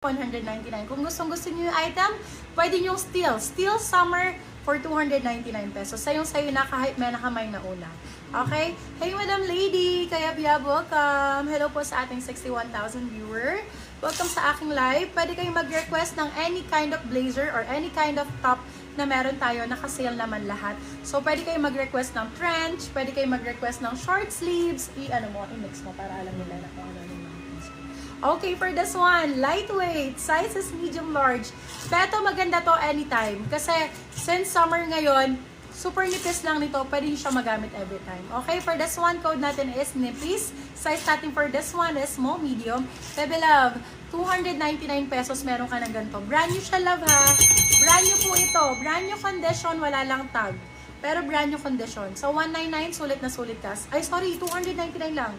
199. Kung gustong-gusto niyo yung item, pwede nyo Steel Summer for 299 pesos. Sayong-sayo na kahit may nakamay na una. Okay? Hey, Madam Lady! Kaya Biab, welcome! Hello po sa ating 61,000 viewer. Welcome sa aking live. Pwede kayong mag-request ng any kind of blazer or any kind of top na meron tayo. Naka-sale naman lahat. So, pwede kayong mag-request ng trench. Pwede kayong mag-request ng short sleeves. I-mix mo para alam nila na kung ano yung mga pins. Okay, for this one, lightweight, sizes medium large. Pero maganda to anytime. Kasi, since summer ngayon, super nipis lang nito, pwede siya magamit every time. Okay, for this one, code natin is nipis. Size natin for this one is small, medium. Bebe love, 299 pesos meron ka ng ganito. Brand new siya, love ha. Brand new po ito. Brand new condition, wala lang tag. Pero brand new condition. So, 199, sulit na sulit ka. Ay, sorry, 299 lang.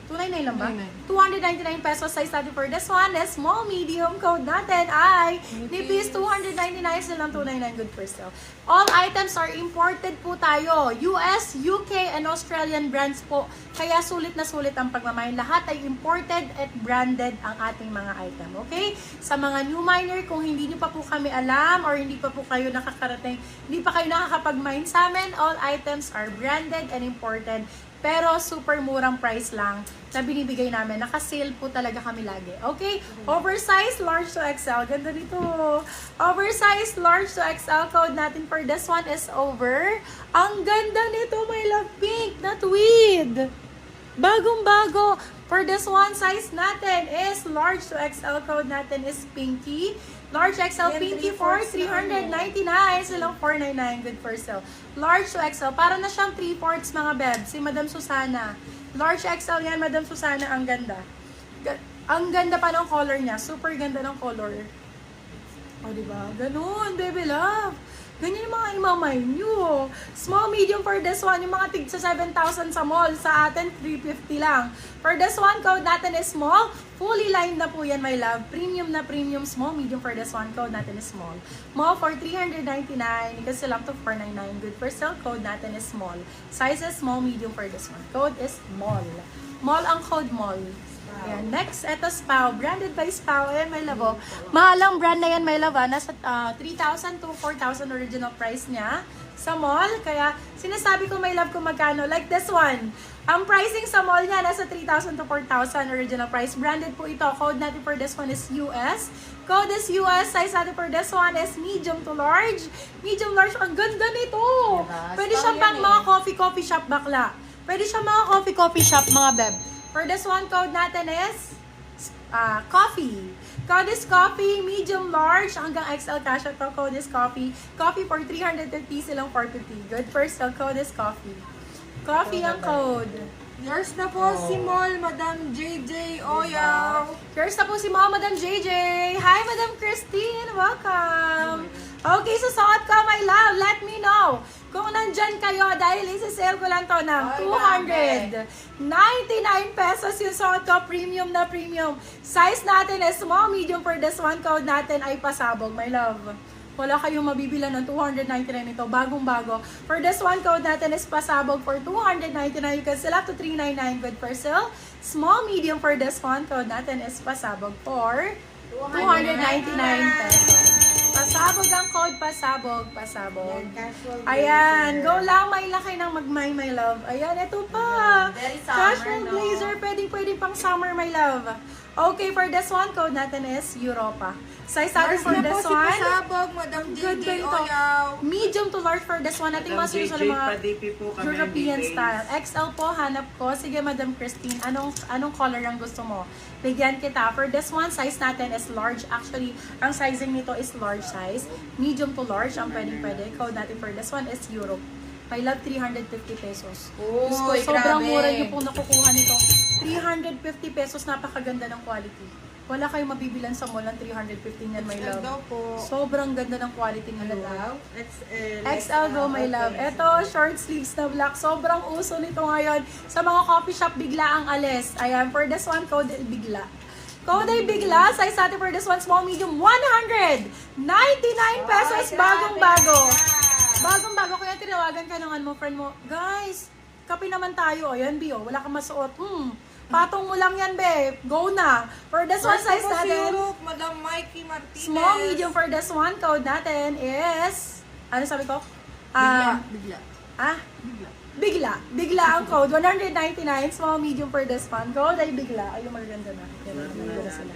299 lang ba? 299 pesos. Size natin for this one is small, medium. Code natin ay nipis 299 silang 299. Good for sale. All items are imported po tayo. US, UK, and Australian brands po. Kaya sulit na sulit ang pagmamahal. Lahat ay imported at branded ang ating mga item. Okay? Sa mga new miner, kung hindi nyo pa po kami alam or hindi pa po kayo nakakarating, hindi pa kayo nakakapag-mine sa amin, all items are branded and imported. Pero super murang price lang na binibigay namin. Naka-sale po talaga kami lagi. Okay? Oversized, large to XL. Ganda nito. Oversized, large to XL. Code natin for this one is over. Ang ganda nito, my love, pink na tweed. Bagong-bago. For this one, size natin is large to XL. Code natin is pinky. Large XL pinky for 399. Silang 499. Good for sale. Large to XL. Para na siyang 3/4 mga beb. Si Madam Susana. Large XL yan, Madam Susana. Ang ganda. Ang ganda pa ng color niya. Super ganda ng color. O, diba? Ganun, baby love. Ganyan yung mga imamay nyo. Small, medium for this one. Yung mga tig sa 7,000 sa mall. Sa atin, 350 lang. For this one, code natin is small. Fully lined na po yan, my love. Premium na premium. Small, medium for this one. Code natin is small. Small for 399. Kasi lang to 499. Good for sale. Code natin is small. Size is small, medium for this one. Code is small. Mall ang code mall. Ayan. Next, eto Spau. Branded by Spau. Ayan, my love. Oh. Mahalang brand na yan, my love. Nasa 3,000 to 4,000 original price niya sa mall. Kaya, sinasabi ko, my love, kung magkano. Like this one. Ang pricing sa mall niya, nasa 3,000 to 4,000 original price. Branded po ito. Code natin for this one is US. Code is US. Size natin for this one is medium to large. Medium large. Ang ganda nito. Pwede siyang pang mga coffee shop bakla. Pwede siyang mga coffee shop, mga beb. For this one, code natin is coffee. Code is coffee, medium, large, hanggang XL cash out. Code is coffee. Coffee for 350, silang 450. Good first, code is coffee. Coffee ang code. Yours na po si Mall, Madam JJ Oyaw. Yours na po si Madam JJ. Hi, Madam Christine. Welcome. Okay, so suot ko, my love. Let me know kung nandyan kayo dahil isi-sale ko lang to ng 299 pesos yung suot ko. Premium na premium. Size natin is small, medium for this one. Code natin ay pasabog, my love. Wala kayong mabibila ng 299 ito. Bagong-bago. For this one, code natin is pasabog for 299. You can sell up to 399. Good for sale. Small, medium for this one. Code natin is pasabog for 299 pesos. Pasabog ang code. Pasabog. Ayan. Go lang. May laki ng magmay, my love. Ayan. Ito pa. Casual blazer. Pwedeng pang summer, my love. Okay, for this one, code natin is Europa. Size natin for this one. Pasabog, Madam JJ Oyaw. Medium to large for this one. Natin mga sinusunod ng mga European style. XL po, hanap ko. Sige, Madam Christine, anong color ang gusto mo? Bigyan kita. For this one, size natin is large. Actually, ang sizing nito is large size. Medium to large, ang pwede. Code natin for this one is Europe. My love, 350 pesos. Uy, sobrang grabe. mura niyo pong nakukuha nito. 350 pesos, napakaganda ng quality. Wala kayong mabibilan sa mall ng 315 yan, my love. daw po. Sobrang ganda ng quality nila. XL. XL go, my love. Ito, short sleeves na black. Sobrang uso nito ngayon. Sa mga coffee shop, bigla ang alis. Ayan, for this one, code bigla. Code ay bigla. Size natin for this one, small, medium, 199 pesos. Bagong-bago. Bagong-bago. Kaya tinawagan ka ng friend mo, guys, kape naman tayo. Ayan, Bio, wala kang masuot. Patong mo lang yan, be. Go na. For this one, First size na po si natin. Europe, Madam Mikey Martinez. Small, medium for this one. Code natin is... Ano sabi ko? Bigla. Bigla. Bigla ang code. 199. Small, medium for this one. Code ay bigla. Ay, yung maganda na. Yan, maganda na sila.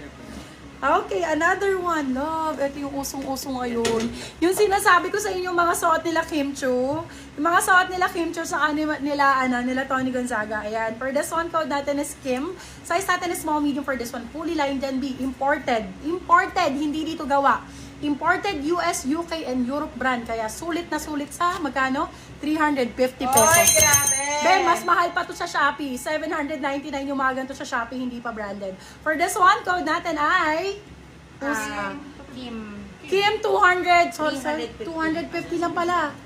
Okay, another one. Love. Ito yung usong-usong ngayon. Yung sinasabi ko sa inyo, mga suot nila Kim Chu. Yung mga suot nila Kim Chu sa nila Tony Gonzaga. Ayan. For this one, code natin is Kim. Size natin is small, medium for this one. Fully lined and B. Imported. Imported. Hindi dito gawa. Imported US, UK, and Europe brand. Kaya sulit na sulit sa magkano? 350 pesos. Oy, grabe! Ben, mas mahal pa to sa Shopee. 799 yung mga ganito sa Shopee, hindi pa branded. For this one, code natin ay... Kim 200. Sorry, 250 lang pala.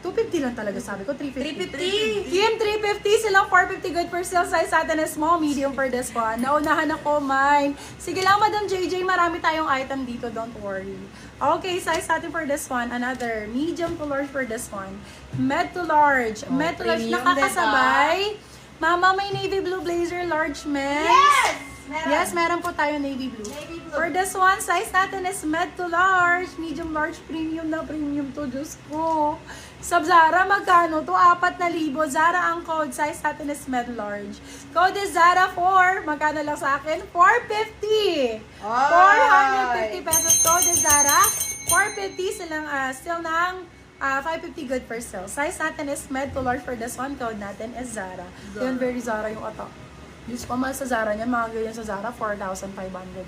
250 lang talaga sabi ko. 350. 350. Kim 350. Silang 450 good for sale. Size natin is small, medium for this one. Naunahan ako, mine. Sige lang, Madam JJ. Marami tayong item dito. Don't worry. Okay, size natin for this one. Another medium to large for this one. Med to large. Med to large. premium Nakakasabay. Mama, may navy blue blazer, large men. Yes! Meron. Yes, meron po tayo navy blue. Navy blue. For this one, size natin is med to large. Medium, large, premium na premium to. Diyos ko. Sa Zara, magkano to? 4,000. Zara ang code. Size natin is med large. Code is Zara 4. Magkano lang sa akin? 450. 450 pesos. Code is Zara. 450 silang still ng 550 good for sale. Size natin is med to large for this one. Code natin is Zara. Yun, very Zara yung ato. Diyos ko, mahal sa Zara niyan. Mga ganyan sa Zara, 4,500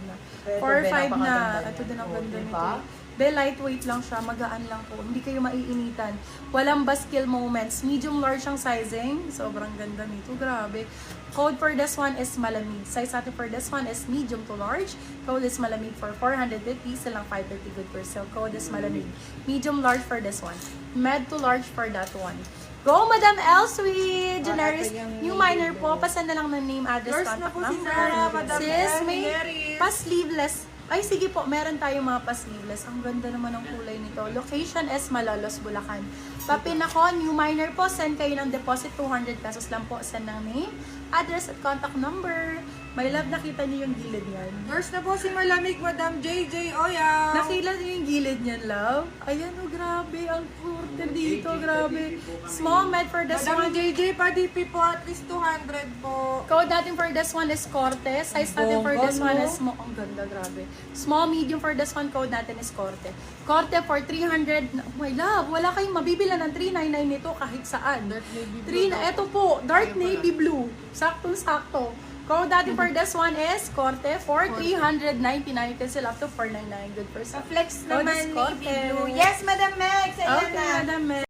na. 4,500 na. Ito din ang ganda nito. Be, lightweight lang siya. Magaan lang po. Hindi kayo maiinitan. Walang baskil moments. Medium large ang sizing. Sobrang ganda nito. Grabe. Code for this one is malamig. Size natin for this one is medium to large. Code is malamig for 450. Silang 550 good per sale. Code is malamig. Medium large for this one. Med to large for that one. Go, Madam Elsweet! Generis, new minor po. Pasan na lang ng name, address, Yours na contact po si number. Sarah, Madam Sis, may Generis. pa-sleeveless. Ay, sige po, meron tayong mga pa-sleeveless. Ang ganda naman ng kulay nito. Location is Malolos, Bulacan. Papin ako, new minor po. Send kayo ng deposit, 200 pesos lang po. Send ng name, address, at contact number. My love, nakita niyo yung gilid niyan. Yours na po si Malamig, Madam JJ Oya. Nakita niyo yung gilid niyan, love? Ayan, oh, grabe. Ang curtain dito, grabe. Small med for this Madam one. JJ, pa-DP po at least 200 po. Code natin for this one is Corte. Size natin for this one is small. Ang ganda, grabe. Small, medium for this one. Code natin is Corte. Corte for 300. Oh my love, wala kayong mabibila ng 399 nito kahit saan. Ito po, dark navy blue. Saktong-sakto. Code natin for this one is Corte for 399 pesos up to 499. Good for Sa flex Code naman is navy Corte. blue. Yes, Madam Meg, sa Okay, Madam Mel.